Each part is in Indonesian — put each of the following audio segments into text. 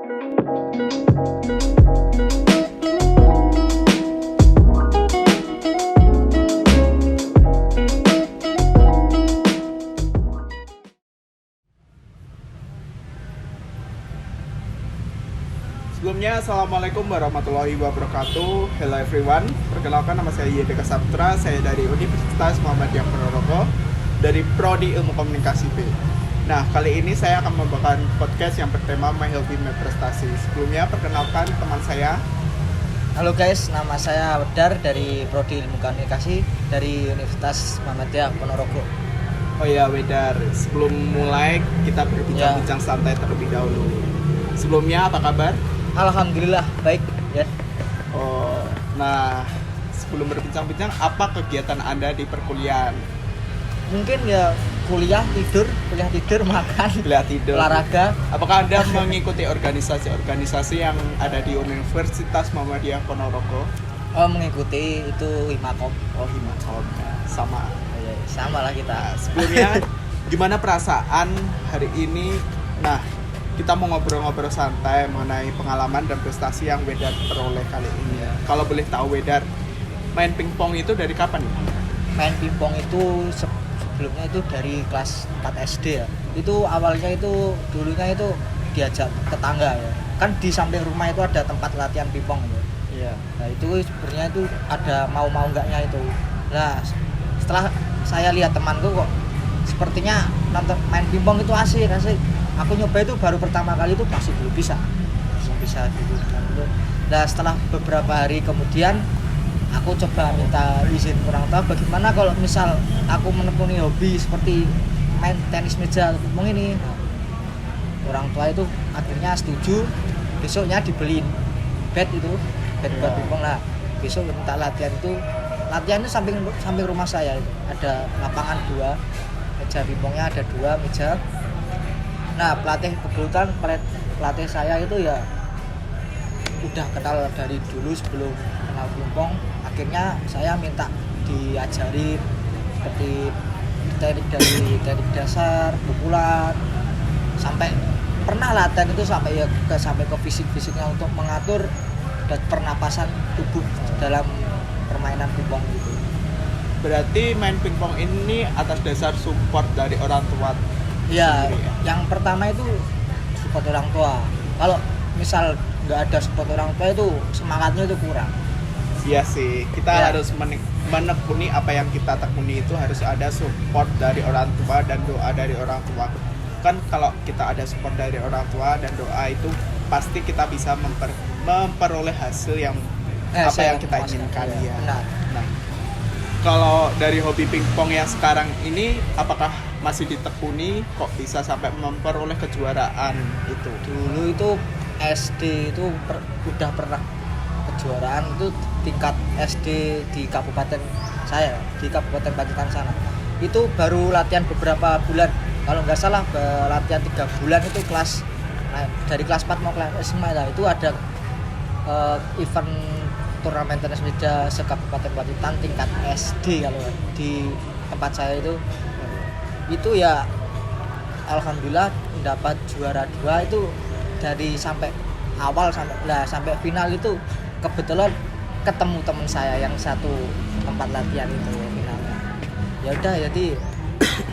Sebelumnya, Assalamualaikum warahmatullahi wabarakatuh. Hello everyone, perkenalkan nama saya Yedeka Saputra. Saya dari Universitas Muhammadiyah Ponorogo, dari Prodi Ilmu Komunikasi B. Nah, kali ini saya akan membawakan podcast yang bertema My Hobi My Prestasi. Sebelumnya, perkenalkan teman saya. Halo guys, nama saya Wedar dari Prodi Ilmu Komunikasi dari Universitas Muhammadiyah Ponorogo. Oh ya, Wedar, sebelum mulai kita berbincang-bincang santai terlebih dahulu. Sebelumnya, apa kabar? Alhamdulillah baik ya. Oh, nah sebelum berbincang-bincang, apa kegiatan Anda di perkuliahan? Mungkin ya kuliah tidur, makan, olahraga. Apakah Anda mengikuti organisasi-organisasi yang ada di Universitas Muhammadiyah Ponorogo? Oh, mengikuti itu Himakom. Oh, Himakom. Sama. Ya, sama lah kita. Nah, sebelumnya gimana perasaan hari ini? Nah, kita mau ngobrol-ngobrol santai mengenai pengalaman dan prestasi yang Wedar peroleh kali ini. Kalau boleh tahu, Wedar, main pingpong itu dari kapan? Main pingpong itu sebelumnya itu dari kelas 4 SD ya. Itu awalnya itu dulunya itu diajak tetangga ya. Kan di samping rumah itu ada tempat latihan pingpong ya. Iya. Nah, itu sebenarnya itu ada mau enggaknya itu. Nah, setelah saya lihat temanku kok sepertinya nonton main pingpong itu asik. Aku nyoba itu baru pertama kali itu masih belum bisa gitu. Nah, setelah beberapa hari kemudian aku coba minta izin orang tua, bagaimana kalau misal aku menekuni hobi seperti main tenis meja atau pingpong ini. Nah, orang tua itu akhirnya setuju. Besoknya dibeliin bat buat pingpong. Nah, besok minta latihan itu samping rumah saya ada lapangan 2, meja pingpongnya ada 2 meja. Nah, pelatih saya itu ya udah kenal dari dulu sebelum kenal pingpong. Akhirnya saya minta diajarin seperti teknik dasar, pukulan, sampai pernah latihan itu sampai ke fisik-fisiknya untuk mengatur dan pernapasan tubuh dalam permainan pingpong gitu. Berarti main pingpong ini atas dasar support dari orang tua. Ya, yang pertama itu support orang tua. Kalau misal nggak ada support orang tua itu semangatnya itu kurang. Iya sih, kita harus menekuni apa yang kita tekuni, itu harus ada support dari orang tua dan doa dari orang tua. Kan kalau kita ada support dari orang tua dan doa itu pasti kita bisa memperoleh hasil yang yang kita inginkan ya. Benar. Nah, kalau dari hobi pingpong yang sekarang ini, apakah masih ditekuni kok bisa sampai memperoleh kejuaraan itu? Dulu itu SD itu udah pernah kejuaraan itu tingkat SD di kabupaten saya, di Kabupaten Pacitan sana. Itu baru latihan beberapa bulan. Kalau nggak salah latihan 3 bulan itu dari kelas 4 mau kelas 5 lah. Itu ada event turnamen tenis meja se-Kabupaten Pacitan tingkat SD kalau di tempat saya itu ya alhamdulillah mendapat juara 2 itu dari sampai awal sampai final itu kebetulan ketemu teman saya yang satu tempat latihan itu finalnya. Ya udah, jadi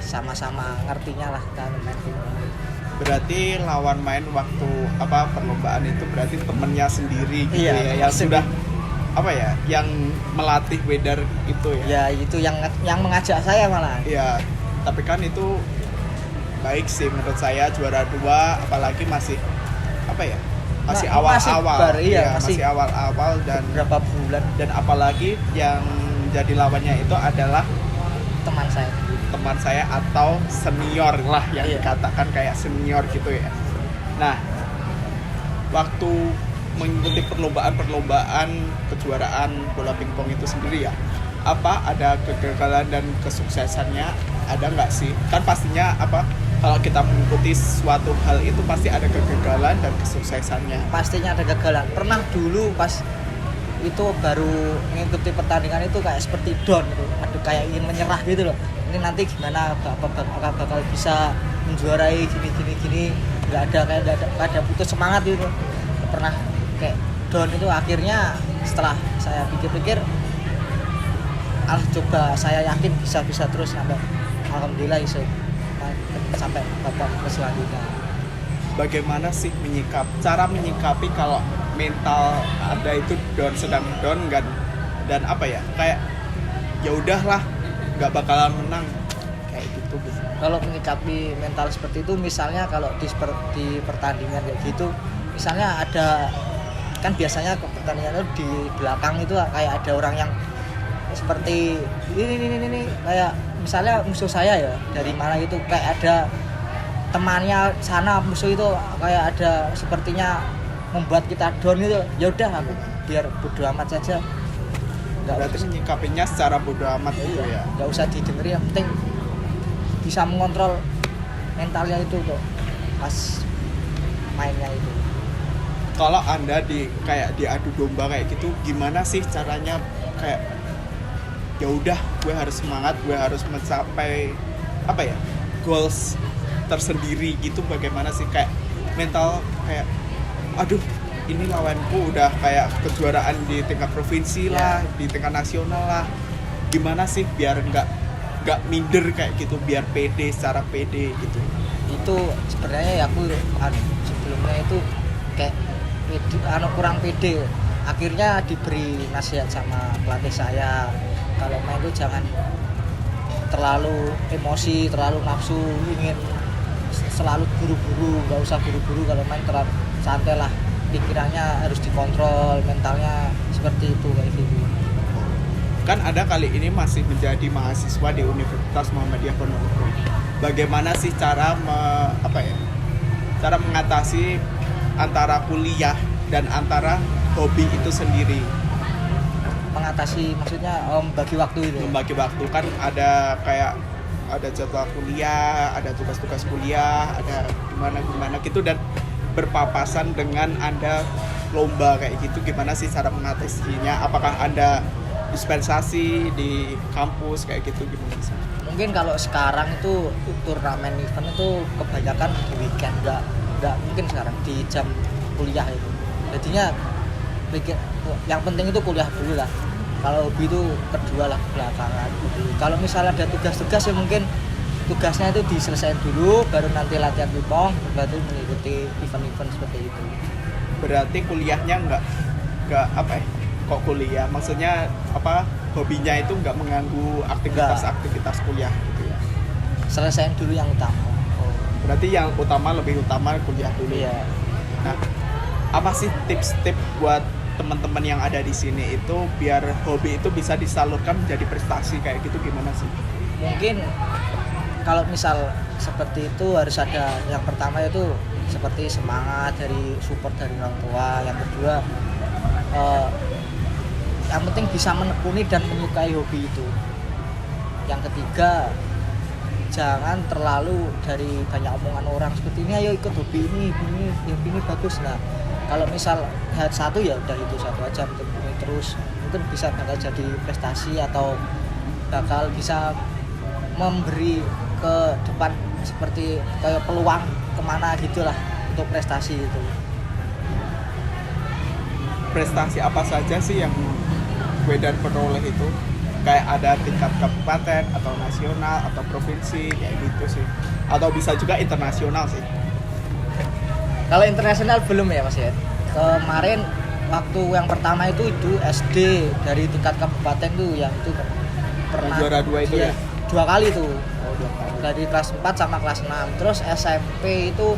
sama-sama ngertinya lah kita main pingpong. Berarti lawan main waktu perlombaan itu berarti temennya sendiri gitu ya yang sudah yang melatih Wedar itu ya. Ya, itu yang mengajak saya malah. Iya. Tapi kan itu baik sih menurut saya, juara 2 apalagi masih awal-awal. Masih awal-awal dan berapa bulan, dan apalagi yang jadi lawannya itu adalah teman saya atau senior lah yang dikatakan kayak senior gitu ya. Nah, waktu mengikuti perlombaan kejuaraan bola pingpong itu sendiri ya, ada kegagalan dan kesuksesannya, ada nggak sih? Kan pastinya kalau kita mengikuti suatu hal itu pasti ada kegagalan dan kesuksesannya. Pastinya ada kegagalan. Pernah dulu pas itu baru mengikuti pertandingan itu kayak seperti down gitu. Aduh, kayak ingin menyerah gitu loh. Ini nanti gimana bakal bisa menjuarai gini. nggak ada putus semangat gitu, nggak pernah kayak down itu. Akhirnya setelah saya pikir-pikir, coba saya yakin bisa terus sampai alhamdulillah bisa sampai babak selanjutnya. Bagaimana sih cara menyikapi kalau mental Anda itu sedang down kan, dan apa ya, kayak ya udahlah nggak bakalan menang kayak gitu. Kalau menyikapi mental seperti itu, misalnya kalau di pertandingan kayak gitu, misalnya ada kan biasanya ke pertandingan itu di belakang itu kayak ada orang yang seperti ini kayak misalnya musuh saya ya dari mana itu, kayak ada temannya sana musuh itu kayak ada sepertinya membuat kita down itu, ya udah aku biar bodo amat saja. Berarti menyikapinya secara bodo amat gitu ya. Nggak usah didengerin, yang penting bisa mengontrol mentalnya itu tuh pas mainnya itu. Kalau Anda kayak diadu domba kayak gitu, gimana sih caranya kayak ya udah gue harus semangat, gue harus mencapai apa ya, goals tersendiri gitu. Bagaimana sih kayak mental kayak aduh ini lawanku udah kayak kejuaraan di tingkat provinsi lah, di tingkat nasional lah, gimana sih biar nggak minder kayak gitu, biar pede, secara pede gitu. Itu sebenarnya ya aku sebelumnya itu kayak kurang pede. Akhirnya diberi nasihat sama pelatih saya, kalau main itu jangan terlalu emosi, terlalu nafsu, ingin selalu buru-buru, nggak usah buru-buru. Kalau main terlalu santai lah, pikirannya harus dikontrol, mentalnya seperti itu kayak gitu. Kan Anda kali ini masih menjadi mahasiswa di Universitas Muhammadiyah Ponorogo. Bagaimana sih cara mengatasi antara kuliah dan antara hobi itu sendiri? Mengatasi maksudnya membagi waktu itu. Membagi waktu kan ada jadwal kuliah, ada tugas-tugas kuliah, ada gimana gitu, dan berpapasan dengan Anda lomba kayak gitu. Gimana sih cara mengatasinya? Apakah Anda dispensasi di kampus kayak gitu, gimana sih? Mungkin kalau sekarang itu turnamen event itu kebanyakan di weekend, nggak mungkin sekarang di jam kuliah itu. Jadinya yang penting itu kuliah dulu lah. Kalau hobi itu kedua lah, belakangan. Kalau misalnya ada tugas-tugas ya mungkin tugasnya itu diselesaikan dulu, baru nanti latihan pingpong, baru mengikuti event-event seperti itu. Berarti kuliahnya nggak kok kuliah? Maksudnya hobinya itu nggak mengganggu aktivitas kuliah gitu ya? Selesaiin dulu yang utama. Berarti yang lebih utama kuliah dulu. Iya. Nah, apa sih tips-tips buat teman-teman yang ada di sini itu biar hobi itu bisa disalurkan menjadi prestasi kayak gitu, gimana sih? Mungkin kalau misal seperti itu harus ada, yang pertama itu seperti semangat dari support dari orang tua. Yang kedua yang penting bisa menekuni dan menyukai hobi itu. Yang ketiga, jangan terlalu dari banyak omongan orang seperti ini, ayo ikut hobi ini bagus. Nah, kalau misal satu ya udah itu satu aja, ini terus mungkin bisa bakal jadi prestasi atau bakal bisa memberi ke depan seperti kayak peluang kemana gitulah untuk prestasi itu. Prestasi apa saja sih yang Wedan peroleh itu? Kayak ada tingkat kabupaten atau nasional atau provinsi kayak gitu sih, atau bisa juga internasional sih? Kalau internasional belum ya Mas ya. Kemarin waktu yang pertama itu SD dari tingkat kabupaten tuh, yang itu pernah juara 2 itu ya? 2 kali tuh. Dari kelas 4 sama kelas 6. Terus SMP itu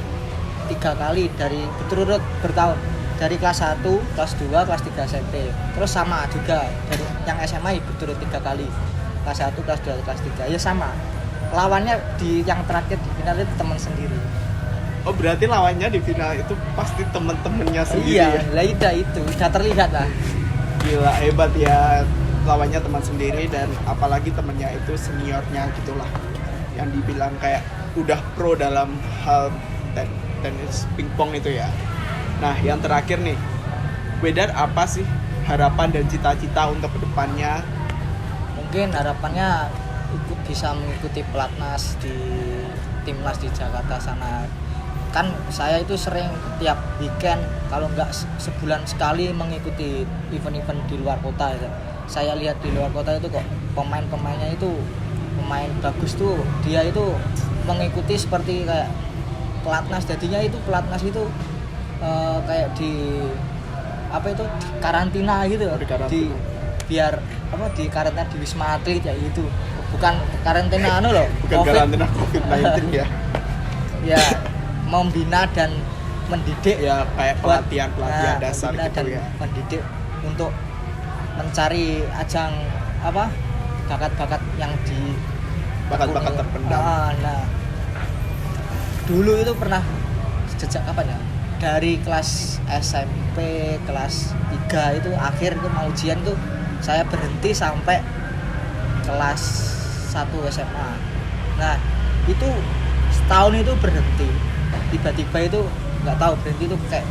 3 kali dari berturut bertahun. Dari kelas 1, kelas 2, kelas 3 SMP. Terus sama juga dari yang SMA berturut 3 kali. Kelas 1, kelas 2, kelas 3. Ya sama. Lawannya di yang terakhir di final itu teman sendiri. Oh, berarti lawannya di final itu pasti temen-temennya sendiri. Iya, lah itu udah terlihat lah. Gila, hebat ya, lawannya teman sendiri dan apalagi temennya itu seniornya gitulah, yang dibilang kayak udah pro dalam hal tenis pingpong itu ya. Nah, yang terakhir nih, Wedan apa sih harapan dan cita-cita untuk kedepannya? Mungkin harapannya bisa mengikuti pelatnas di timnas di Jakarta sana, kan saya itu sering tiap weekend kalau nggak sebulan sekali mengikuti event-event di luar kota ya. Saya lihat di luar kota itu kok pemain-pemainnya itu pemain bagus tuh, dia itu mengikuti seperti kayak pelatnas, jadinya itu pelatnas itu kayak di apa itu karantina gitu loh. Di biar apa di karantina di Wisma Atlet ya itu bukan karantina loh, bukan karantina COVID-19 ya. Ya membina dan mendidik ya kayak pelatihan dasar gitu dan ya, mendidik untuk mencari ajang apa bakat-bakat yang di bakat-bakat terpendam. Nah dulu itu pernah sejak kapan ya, dari kelas SMP kelas 3 itu akhir itu mau ujian tuh saya berhenti sampai kelas 1 SMA. Nah itu setahun itu berhenti, tiba-tiba itu nggak tahu berhenti itu kayak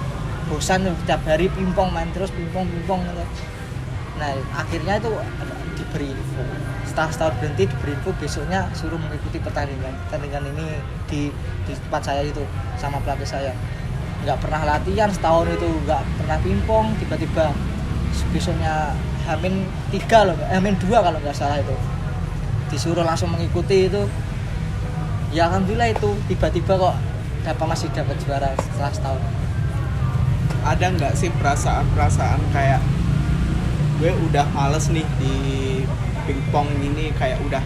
bosan setiap hari pingpong main terus pingpong gitu. Nah akhirnya itu diberi info, setelah setahun berhenti diberi info besoknya suruh mengikuti pertandingan ini di tempat saya itu sama pelatih saya. Nggak pernah latihan setahun itu, nggak pernah pingpong, tiba-tiba besoknya Hamin 3 loh, Hamin 2 kalau nggak salah itu disuruh langsung mengikuti itu. Ya alhamdulillah itu tiba-tiba kok masih dapat juara setelah setahun. Ada nggak sih perasaan kayak gue udah males nih di pingpong ini, kayak udah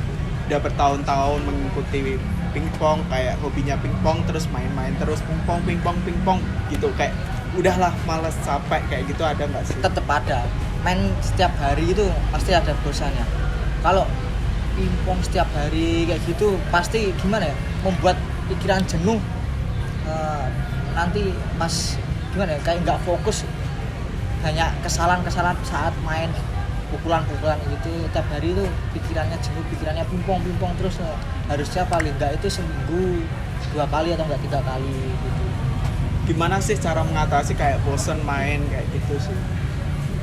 bertahun-tahun mengikuti pingpong, kayak hobinya pingpong terus main-main terus pingpong gitu, kayak udahlah males capek kayak gitu, ada nggak sih? Tetap ada, main setiap hari itu pasti ada bosannya. Kalau pingpong setiap hari kayak gitu pasti gimana ya, membuat pikiran jenuh. Nanti pas gimana ya, kayak nggak fokus, banyak kesalahan saat main, pukulan gitu tiap hari itu pikirannya jenuh, pikirannya pingpong terus. Harusnya paling nggak itu seminggu 2 kali atau nggak 3 kali gitu. Gimana sih cara mengatasi kayak bosen main kayak gitu sih?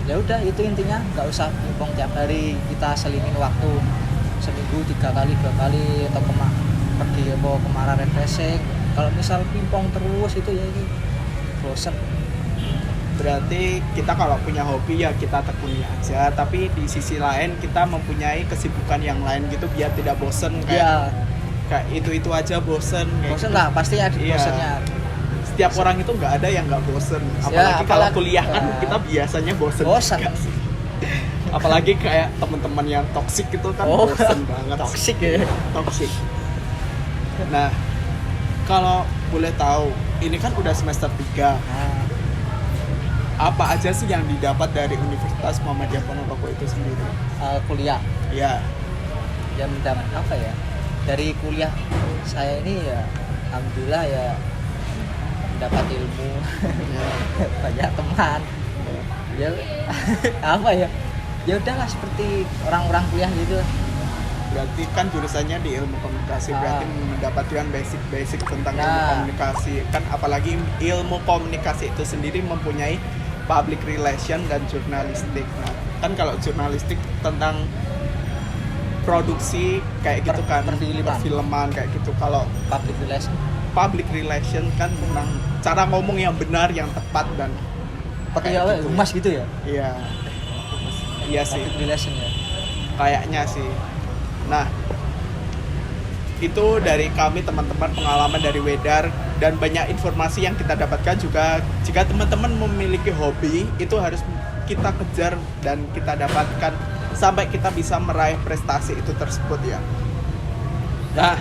Ya udah itu intinya, nggak usah pingpong tiap hari, kita selingin waktu seminggu 3 kali 2 kali atau pergi kemana refreshing. Kalau misal pingpong terus itu ya ini bosen. Berarti kita kalau punya hobi ya kita tekuni aja, tapi di sisi lain kita mempunyai kesibukan yang lain gitu biar tidak bosen kayak itu aja bosen gitu. Gitu. Lah pasti ada bosennya. Setiap orang itu nggak ada yang nggak bosen, apalagi kalau kuliah kan kita biasanya bosen. Apalagi kayak teman-teman yang toksik itu kan bosen banget. Toksik ya. Toksik. Nah, kalau boleh tahu, ini kan udah semester 3. Apa aja sih yang didapat dari Universitas Muhammadiyah Ponorogo itu sendiri? Kuliah. Ya. Ya mendapat apa ya? Dari kuliah saya ini ya alhamdulillah ya dapat ilmu. Banyak teman. Ya apa ya? Ya udahlah seperti orang-orang kuliah gitu. Berarti kan jurusannya di ilmu komunikasi, berarti mendapatkan basic tentang ilmu komunikasi. Kan apalagi ilmu komunikasi itu sendiri mempunyai public relation dan jurnalistik. Nah, kan kalau jurnalistik tentang produksi kayak gitu kan, perfilman kayak gitu. Kalau public relation kan tentang cara ngomong yang benar, yang tepat dan pakai gitu. Humas gitu ya? Iya sih. Public relation ya. Kayaknya sih. Nah, itu dari kami teman-teman, pengalaman dari Wedar, dan banyak informasi yang kita dapatkan juga. Jika teman-teman memiliki hobi, itu harus kita kejar dan kita dapatkan sampai kita bisa meraih prestasi itu tersebut ya. Nah,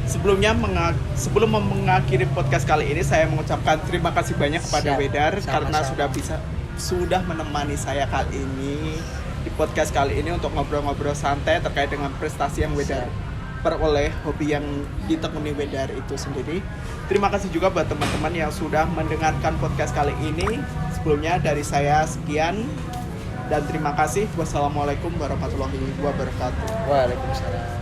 sebelum mengakhiri podcast kali ini, saya mengucapkan terima kasih banyak kepada Wedar karena sudah menemani saya kali ini di podcast kali ini untuk ngobrol-ngobrol santai terkait dengan prestasi yang Wedar peroleh, hobi yang ditekuni Wedar itu sendiri. Terima kasih juga buat teman-teman yang sudah mendengarkan podcast kali ini. Sebelumnya dari saya sekian dan terima kasih. Wassalamualaikum warahmatullahi wabarakatuh. Waalaikumsalam.